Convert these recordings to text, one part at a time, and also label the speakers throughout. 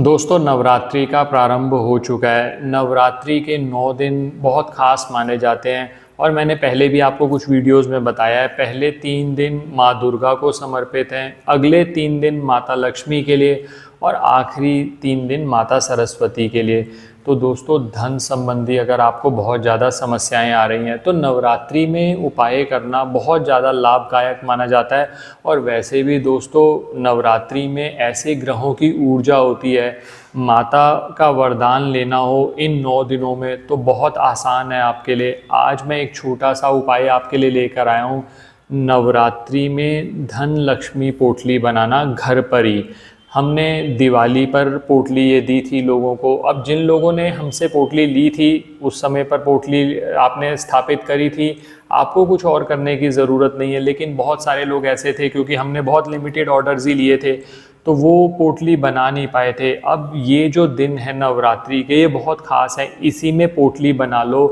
Speaker 1: दोस्तों नवरात्रि का प्रारंभ हो चुका है। नवरात्रि के 9 दिन बहुत ख़ास माने जाते हैं और मैंने पहले भी आपको कुछ वीडियोस में बताया है। पहले 3 दिन माँ दुर्गा को समर्पित हैं, अगले 3 दिन माता लक्ष्मी के लिए और आखिरी 3 दिन माता सरस्वती के लिए। तो दोस्तों धन संबंधी अगर आपको बहुत ज़्यादा समस्याएं आ रही हैं तो नवरात्रि में उपाय करना बहुत ज़्यादा लाभदायक माना जाता है। और वैसे भी दोस्तों नवरात्रि में ऐसे ग्रहों की ऊर्जा होती है, माता का वरदान लेना हो इन 9 दिनों में तो बहुत आसान है आपके लिए। आज मैं एक छोटा सा उपाय आपके लिए लेकर आया हूँ। नवरात्रि में धन लक्ष्मी पोटली बनाना घर पर ही। हमने दिवाली पर पोटली ये दी थी लोगों को। अब जिन लोगों ने हमसे पोटली ली थी उस समय पर पोटली आपने स्थापित करी थी, आपको कुछ और करने की ज़रूरत नहीं है। लेकिन बहुत सारे लोग ऐसे थे, क्योंकि हमने बहुत लिमिटेड ऑर्डर्स ही लिए थे, तो वो पोटली बना नहीं पाए थे। अब ये जो दिन है नवरात्रि के, ये बहुत ख़ास है, इसी में पोटली बना लो।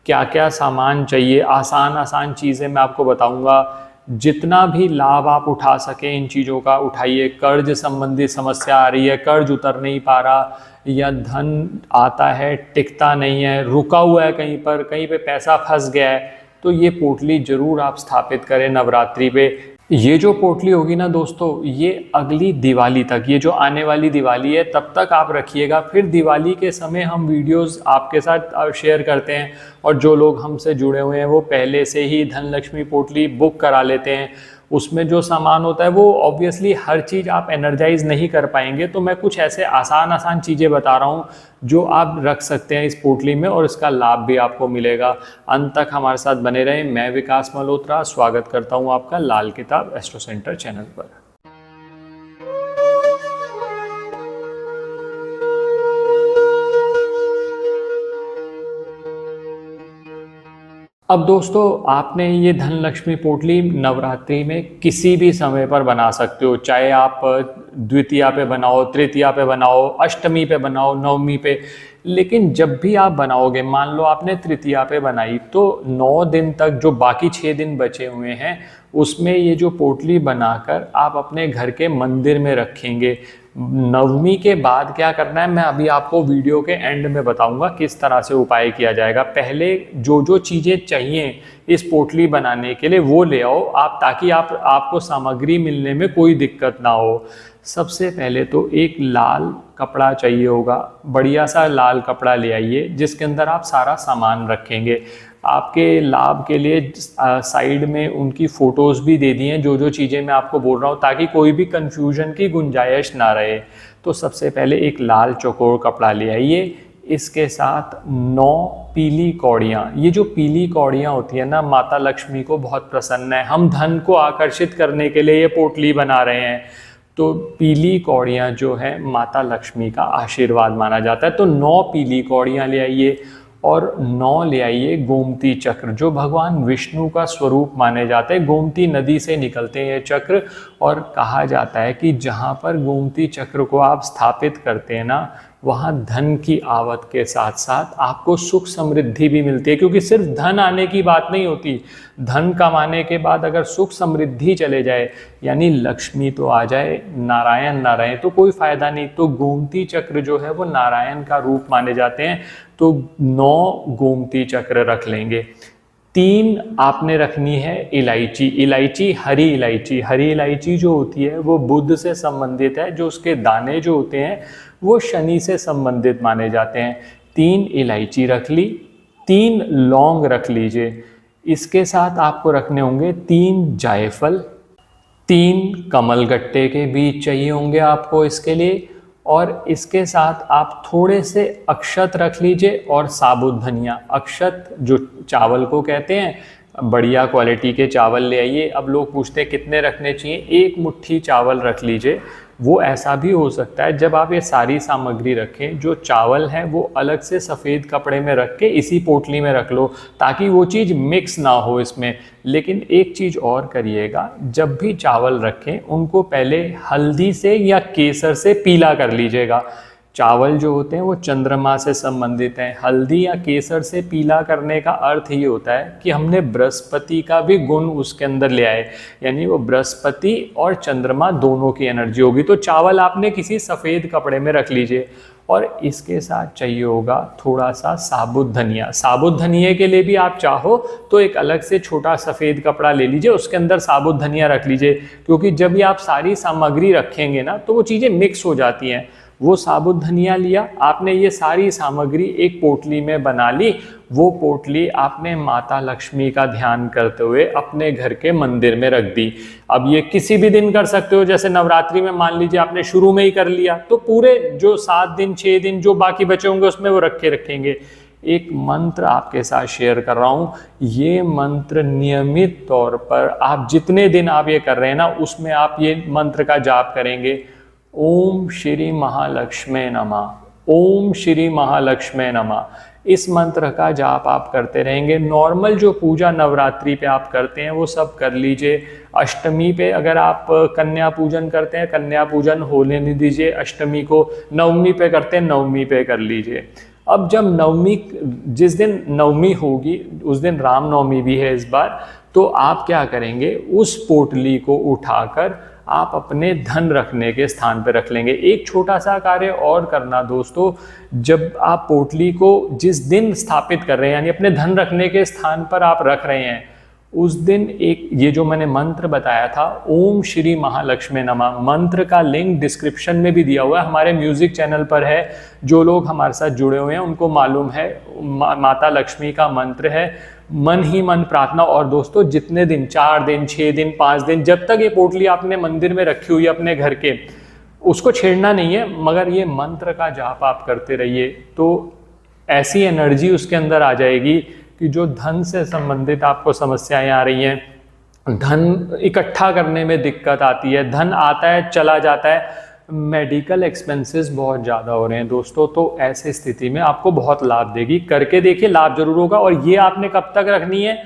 Speaker 1: क्या क्या सामान चाहिए, आसान आसान चीज़ें मैं आपको बताऊंगा। जितना भी लाभ आप उठा सकें इन चीज़ों का उठाइए। कर्ज संबंधी समस्या आ रही है, कर्ज उतर नहीं पा रहा, या धन आता है टिकता नहीं है, रुका हुआ है कहीं पे पैसा फंस गया है, तो ये पोटली ज़रूर आप स्थापित करें नवरात्रि पे। ये जो पोटली होगी ना दोस्तों, ये अगली दिवाली तक, ये जो आने वाली दिवाली है तब तक आप रखिएगा। फिर दिवाली के समय हम वीडियोस आपके साथ शेयर करते हैं, और जो लोग हमसे जुड़े हुए हैं वो पहले से ही धन लक्ष्मी पोटली बुक करा लेते हैं। उसमें जो सामान होता है वो ऑब्वियसली हर चीज़ आप एनर्जाइज नहीं कर पाएंगे, तो मैं कुछ ऐसे आसान आसान चीज़ें बता रहा हूँ जो आप रख सकते हैं इस पोटली में, और इसका लाभ भी आपको मिलेगा। अंत तक हमारे साथ बने रहें। मैं विकास मल्होत्रा स्वागत करता हूँ आपका लाल किताब एस्ट्रो सेंटर चैनल पर। अब दोस्तों आपने ये धन लक्ष्मी पोटली नवरात्रि में किसी भी समय पर बना सकते हो, चाहे आप द्वितीया पे बनाओ, तृतीया पे बनाओ, अष्टमी पे बनाओ, नवमी पे। लेकिन जब भी आप बनाओगे, मान लो आपने तृतीया पे बनाई, तो 9 दिन तक जो बाकी 6 दिन बचे हुए हैं उसमें ये जो पोटली बनाकर आप अपने घर के मंदिर में रखेंगे। नवमी के बाद क्या करना है मैं अभी आपको वीडियो के एंड में बताऊंगा किस तरह से उपाय किया जाएगा। पहले जो जो चीज़ें चाहिए इस पोटली बनाने के लिए वो ले आओ आप, ताकि आपको सामग्री मिलने में कोई दिक्कत ना हो। सबसे पहले तो एक लाल कपड़ा चाहिए होगा, बढ़िया सा लाल कपड़ा ले आइए जिसके अंदर आप सारा सामान रखेंगे। आपके लाभ के लिए साइड में उनकी फ़ोटोज़ भी दे दी हैं, जो जो चीज़ें मैं आपको बोल रहा हूँ, ताकि कोई भी कन्फ्यूजन की गुंजाइश ना रहे। तो सबसे पहले एक लाल चौकोर कपड़ा ले आइए, इसके साथ 9 पीली कौड़ियाँ। ये जो पीली कौड़ियाँ होती है ना, माता लक्ष्मी को बहुत प्रसन्न है। हम धन को आकर्षित करने के लिए ये पोटली बना रहे हैं, तो पीली कौड़ियाँ जो है माता लक्ष्मी का आशीर्वाद माना जाता है। तो 9 पीली कौड़ियाँ ले आइए, और 9 ले आइए गोमती चक्र, जो भगवान विष्णु का स्वरूप माने जाते हैं। गोमती नदी से निकलते हैं ये चक्र, और कहा जाता है कि जहाँ पर गोमती चक्र को आप स्थापित करते हैं ना, वहाँ धन की आवत के साथ साथ आपको सुख समृद्धि भी मिलती है। क्योंकि सिर्फ धन आने की बात नहीं होती, धन कमाने के बाद अगर सुख समृद्धि चले जाए, यानी लक्ष्मी तो आ जाए, नारायण ना रहे, तो कोई फायदा नहीं। तो गोमती चक्र जो है वो नारायण का रूप माने जाते हैं। तो 9 गोमती चक्र रख लेंगे। 3 आपने रखनी है इलायची। इलायची हरी इलायची, हरी इलायची जो होती है वो बुध से संबंधित है, जो उसके दाने जो होते हैं वो शनि से संबंधित माने जाते हैं। 3 इलायची रख ली, 3 लौंग रख लीजिए। इसके साथ आपको रखने होंगे 3 जायफल, 3 कमलगट्टे के बीज चाहिए होंगे आपको इसके लिए, और इसके साथ आप थोड़े से अक्षत रख लीजिए और साबुत धनिया। अक्षत जो चावल को कहते हैं, बढ़िया क्वालिटी के चावल ले आइए। अब लोग पूछते हैं कितने रखने चाहिए, 1 मुट्ठी चावल रख लीजिए। वो ऐसा भी हो सकता है जब आप ये सारी सामग्री रखें, जो चावल है वो अलग से सफ़ेद कपड़े में रख के इसी पोटली में रख लो, ताकि वो चीज़ मिक्स ना हो इसमें। लेकिन एक चीज़ और करिएगा, जब भी चावल रखें उनको पहले हल्दी से या केसर से पीला कर लीजिएगा। चावल जो होते हैं वो चंद्रमा से संबंधित हैं। हल्दी या केसर से पीला करने का अर्थ ये होता है कि हमने बृहस्पति का भी गुण उसके अंदर ले आए, यानी वो बृहस्पति और चंद्रमा दोनों की एनर्जी होगी। तो चावल आपने किसी सफ़ेद कपड़े में रख लीजिए, और इसके साथ चाहिए होगा थोड़ा सा साबुत धनिया। साबुत धनिया के लिए भी आप चाहो तो एक अलग से छोटा सफ़ेद कपड़ा ले लीजिए, उसके अंदर साबुत धनिया रख लीजिए, क्योंकि जब भी आप सारी सामग्री रखेंगे ना तो वो चीज़ें मिक्स हो जाती हैं। वो साबुत धनिया लिया आपने, ये सारी सामग्री एक पोटली में बना ली। वो पोटली आपने माता लक्ष्मी का ध्यान करते हुए अपने घर के मंदिर में रख दी। अब ये किसी भी दिन कर सकते हो, जैसे नवरात्रि में मान लीजिए आपने शुरू में ही कर लिया, तो पूरे जो 7 दिन 6 दिन जो बाकी बचे होंगे उसमें वो रखेंगे। एक मंत्र आपके साथ शेयर कर रहा हूँ, ये मंत्र नियमित तौर पर आप जितने दिन आप ये कर रहे हैं ना, उसमें आप ये मंत्र का जाप करेंगे। ओम श्री महालक्ष्मी नमः, ओम श्री महालक्ष्मी नमः। इस मंत्र का जाप आप करते रहेंगे। नॉर्मल जो पूजा नवरात्रि पे आप करते हैं वो सब कर लीजिए। अष्टमी पे अगर आप कन्या पूजन करते हैं, कन्या पूजन होने नहीं दीजिए अष्टमी को। नवमी पे करते हैं, नवमी पे कर लीजिए। अब जब नवमी, जिस दिन नवमी होगी उस दिन रामनवमी भी है इस बार, तो आप क्या करेंगे, उस पोटली को उठाकर आप अपने धन रखने के स्थान पर रख लेंगे। एक छोटा सा कार्य और करना दोस्तों, जब आप पोटली को जिस दिन स्थापित कर रहे हैं, यानी अपने धन रखने के स्थान पर आप रख रहे हैं, उस दिन एक ये जो मैंने मंत्र बताया था, ओम श्री महालक्ष्मी नमः, मंत्र का लिंक डिस्क्रिप्शन में भी दिया हुआ है, हमारे म्यूजिक चैनल पर है। जो लोग हमारे साथ जुड़े हुए हैं उनको मालूम है, माता लक्ष्मी का मंत्र है, मन ही मन प्रार्थना। और दोस्तों जितने दिन, 4 दिन 6 दिन 5 दिन, जब तक ये पोटली आपने मंदिर में रखी हुई है अपने घर के, उसको छेड़ना नहीं है, मगर ये मंत्र का जाप आप करते रहिए, तो ऐसी एनर्जी उसके अंदर आ जाएगी कि जो धन से संबंधित आपको समस्याएं आ रही हैं, धन इकट्ठा करने में दिक्कत आती है, धन आता है चला जाता है, मेडिकल एक्सपेंसेस बहुत ज़्यादा हो रहे हैं दोस्तों, तो ऐसी स्थिति में आपको बहुत लाभ देगी। करके देखिए, लाभ जरूर होगा। और ये आपने कब तक रखनी है,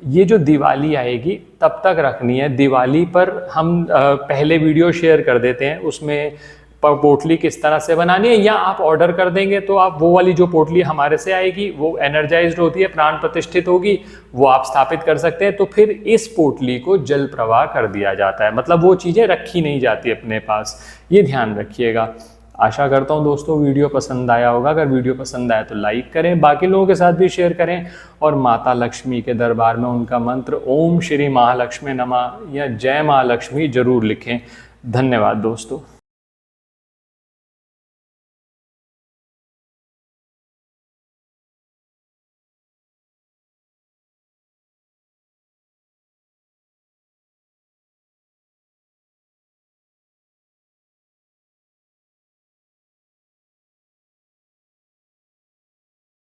Speaker 1: ये जो दिवाली आएगी तब तक रखनी है। दिवाली पर हम पहले वीडियो शेयर कर देते हैं, उसमें पोटली किस तरह से बनानी है, या आप ऑर्डर कर देंगे तो आप वो वाली जो पोटली हमारे से आएगी वो एनर्जाइज्ड होती है, प्राण प्रतिष्ठित होगी, वो आप स्थापित कर सकते हैं। तो फिर इस पोटली को जल प्रवाह कर दिया जाता है, मतलब वो चीज़ें रखी नहीं जाती अपने पास। ये ध्यान रखिएगा। आशा करता हूँ दोस्तों वीडियो पसंद आया होगा। अगर वीडियो पसंद आया तो लाइक करें, बाकी लोगों के साथ भी शेयर करें, और माता लक्ष्मी के दरबार में उनका मंत्र ओम श्री महालक्ष्मी नमः या जय महालक्ष्मी जरूर लिखें। धन्यवाद दोस्तों।